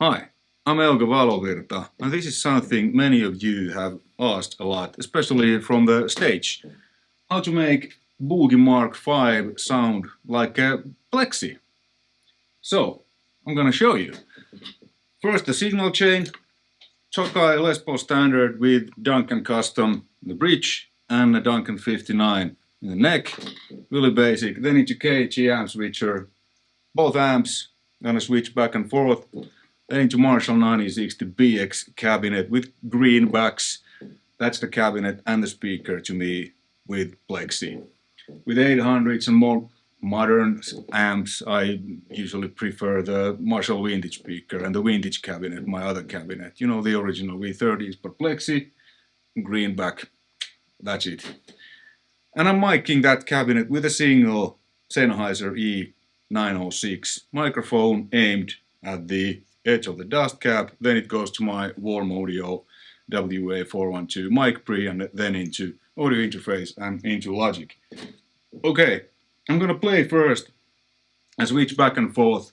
Hi, I'm Euge Valovirta, and this is something many of you have asked a lot, especially from the stage. How to make BOOGIE Mark V sound like a Plexi. So, I'm gonna show you. First the signal chain, Tokai Les Paul standard with Duncan custom in the bridge and a Duncan 59 in the neck, really basic. Then into KG amp switcher, both amps, gonna switch back and forth. Then into Marshall 9060 BX cabinet with green backs. That's the cabinet and the speaker to me with Plexi. With 800s and more modern amps, I usually prefer the Marshall vintage speaker and the vintage cabinet, my other cabinet. You know, the original V30s, but Plexi, green back, that's it. And I'm miking that cabinet with a single Sennheiser E906 microphone aimed at the edge of the dust cap. Then it goes to my Warm Audio WA412 mic pre and then into audio interface and into Logic. Okay, I'm gonna play first and switch back and forth.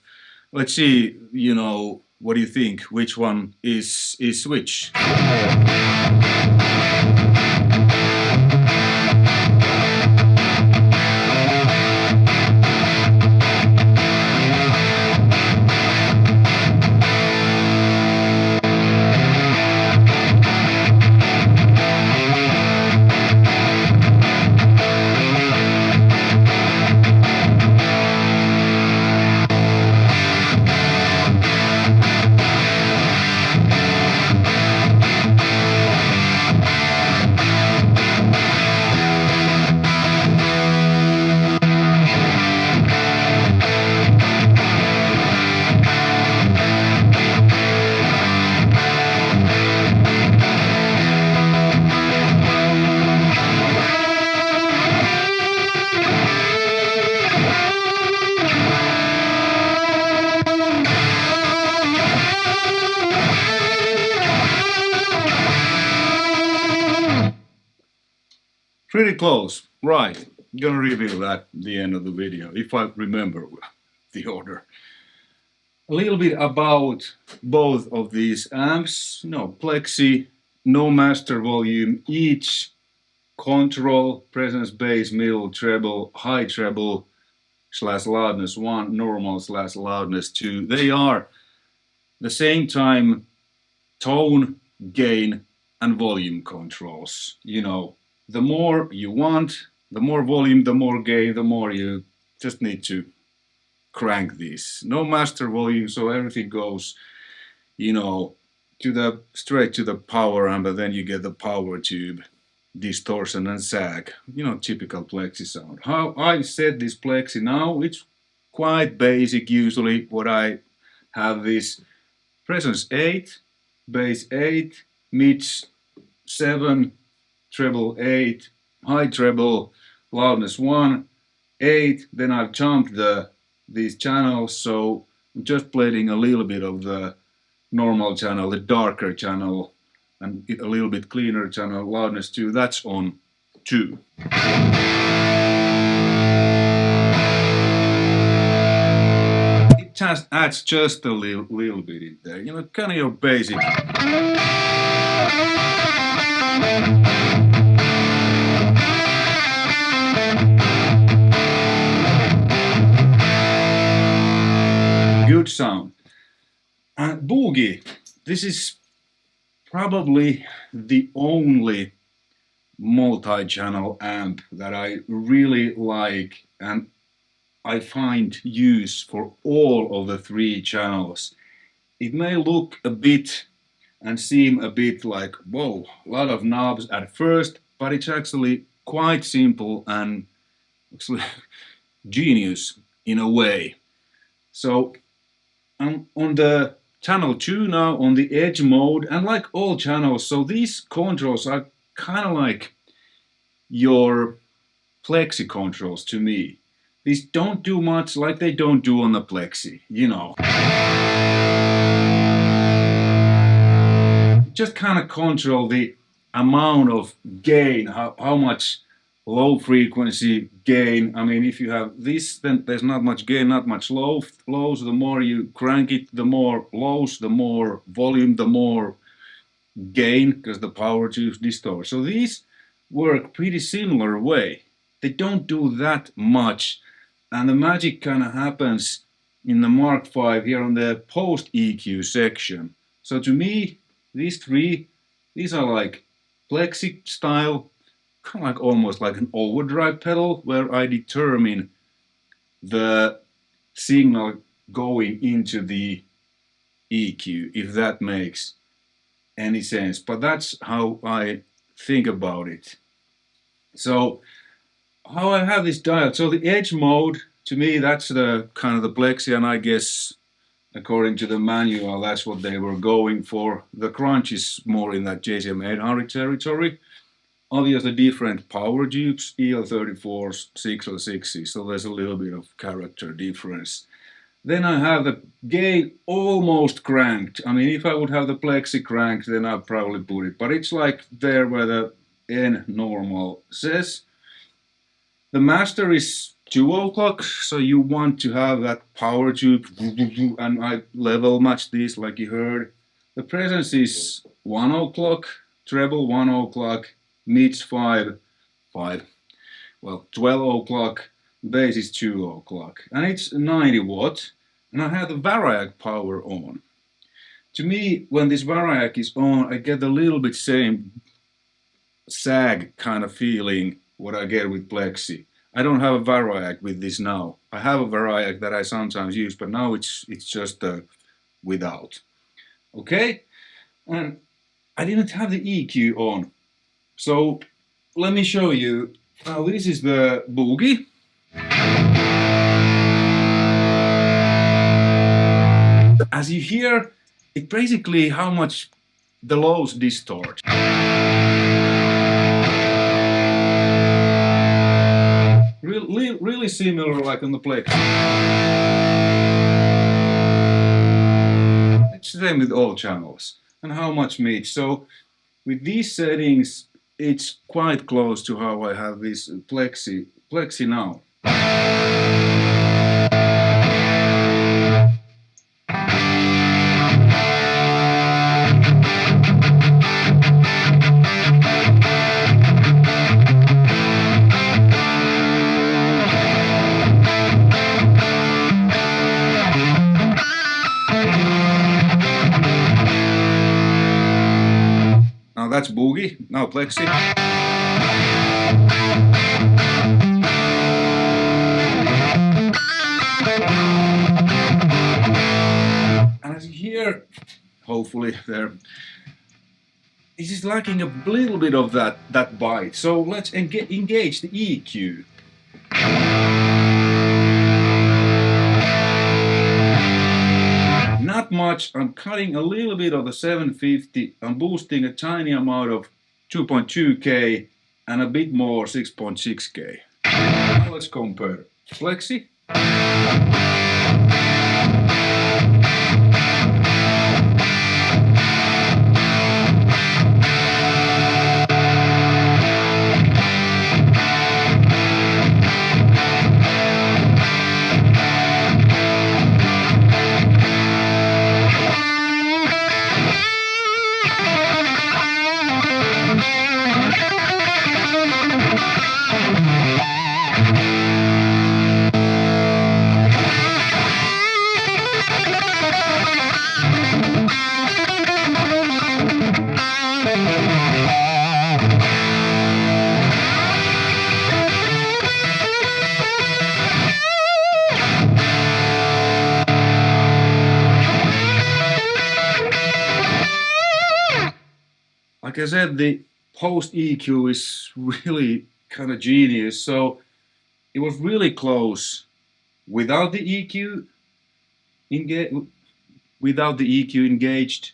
Let's see, what do you think? Which one is which? Pretty close, right. I'm gonna reveal that at the end of the video, if I remember the order. A little bit about both of these amps. Plexi, no master volume, each control, presence, bass, middle, treble, high treble, / loudness 1, normal / loudness 2. They are the same time tone, gain, and volume controls. The more you want, the more volume, the more gain, the more you just need to crank these. No master volume, so everything goes, straight to the power amp, and then you get the power tube, distortion and sag. Typical Plexi sound. How I set this Plexi now, it's quite basic usually. What I have is presence 8, bass 8, mids 7, treble 8, high treble, loudness 1, 8. Then I've jumped these channels, so I'm just playing a little bit of the normal channel, the darker channel, and a little bit cleaner channel, loudness 2. That's on 2. It just adds just a little bit in there, kind of your basic. Good sound. BOOGIE, this is probably the only multi-channel amp that I really like and I find use for all of the 3 channels. It may look a bit and seem a bit like, whoa, a lot of knobs at first, but it's actually quite simple and actually genius in a way. So I'm on the channel 2 now, on the edge mode, and like all channels, so these controls are kind of like your Plexi controls to me. These don't do much like they don't do on the Plexi, Just kind of control the amount of gain, how much low frequency gain. I mean, if you have this, then there's not much gain, not much lows. The more you crank it, the more lows, the more volume, the more gain, because the power tubes distort. So these work pretty similar way. They don't do that much, and the magic kind of happens in the Mark V here on the post EQ section. So to me, these three, these are like Plexi style, kind of like almost like an overdrive pedal, where I determine the signal going into the EQ, if that makes any sense. But that's how I think about it. So how I have this dialed. So the edge mode, to me, that's the kind of the Plexi, and I guess according to the manual, that's what they were going for. The crunch is more in that JCM 800 territory. Obviously different power tubes, EL34s, Cyhra 6s, so there's a little bit of character difference. Then I have the gain almost cranked. I mean, if I would have the Plexi cranked, then I'd probably put it, but it's like there where the N normal says. The master is 2 o'clock, so you want to have that power tube, and I level match this like you heard. The presence is 1 o'clock, treble 1 o'clock, mids 5, well 12 o'clock, bass is 2 o'clock, and it's 90 watt, and I have the variac power on. To me, when this variac is on, I get a little bit same sag kind of feeling what I get with Plexi. I don't have a variac with this now. I have a variac that I sometimes use, but now it's just without. Okay, and I didn't have the EQ on, so let me show you. Now this is the BOOGIE. As you hear, it's basically how much the lows distort. Really similar like on the Plexi. It's the same with all channels. And how much mid. So with these settings, it's quite close to how I have this Plexi now. Now that's BOOGIE, now Plexi. And as you hear, hopefully there, it is lacking a little bit of that bite. So let's engage the EQ. Not much, I'm cutting a little bit of the 750, I'm boosting a tiny amount of 2.2K and a bit more 6.6K. Now let's compare. Plexi. Like I said, the post EQ is really kind of genius. So it was really close without the EQ engaged.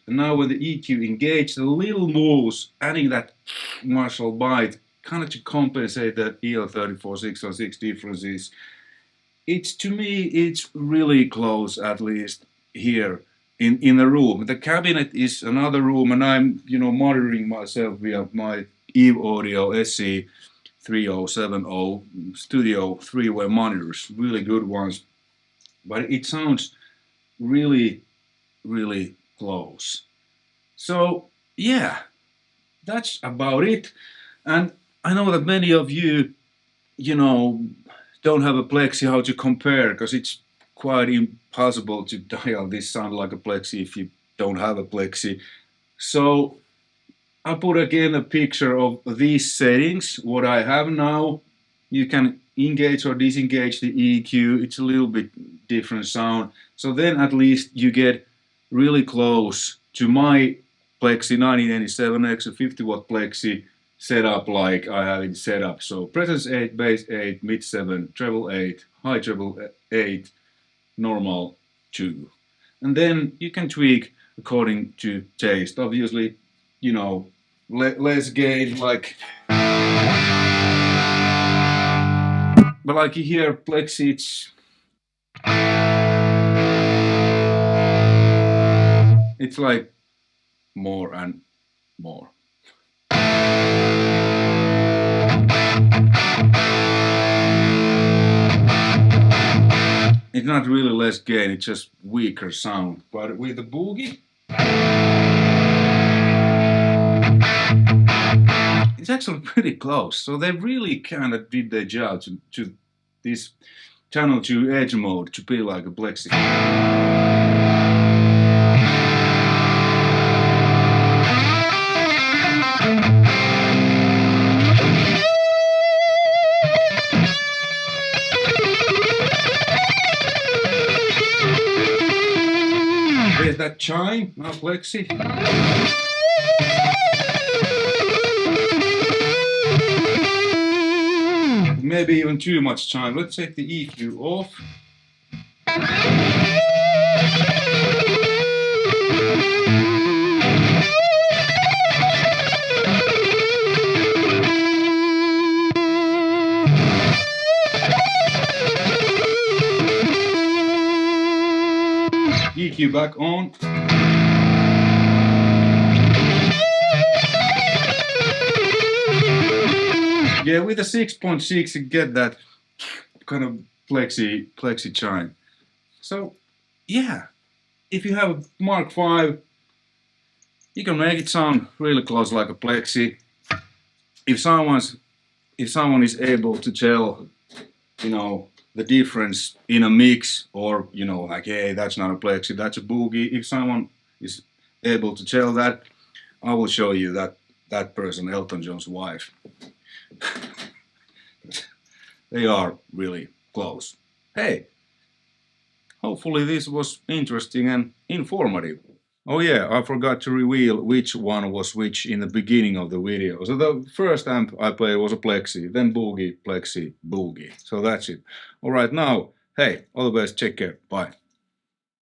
And now with the EQ engaged, the little moves, adding that martial bite, kind of to compensate the EL34 606 differences. It's, to me, it's really close, at least here in the room. The cabinet is another room, and I'm monitoring myself via my Eve Audio SE 3070 Studio 3-way monitors, really good ones, but it sounds really, really close. So yeah, that's about it. And I know that many of you, you know, don't have a Plexi how to compare, because it's quite impossible to dial this sound like a Plexi if you don't have a Plexi. So I put again a picture of these settings, what I have now. You can engage or disengage the EQ, it's a little bit different sound. So then at least you get really close to my Plexi 1987X, a 50-watt Plexi setup like I have it set up. So presence 8, bass 8, mid 7, treble 8, high treble 8, normal 2. And then you can tweak according to taste. Obviously, you know, less gain, like, but like you hear Plexi, it's like more and more. It's not really less gain, it's just weaker sound. But with the Boogie, it's actually pretty close. So they really kind of did their job to this channel 2 edge mode to be like a Plexi. There's that chime, now Plexi. Maybe even too much chime. Let's take the EQ off. EQ back on. Yeah, with a 6.6 you get that kind of Plexi chime. So yeah, if you have a Mark V, you can make it sound really close like a Plexi. If someone is able to tell, you know, the difference in a mix, or, you know, like, hey, that's not a Plexi, that's a Boogie. If someone is able to tell that, I will show you that person, Elton John's wife. They are really close. Hey, hopefully this was interesting and informative. Oh yeah, I forgot to reveal which one was which in the beginning of the video. So the first amp I played was a Plexi, then Boogie, Plexi, Boogie. So that's it. Alright, now, hey, all the best, take care, bye.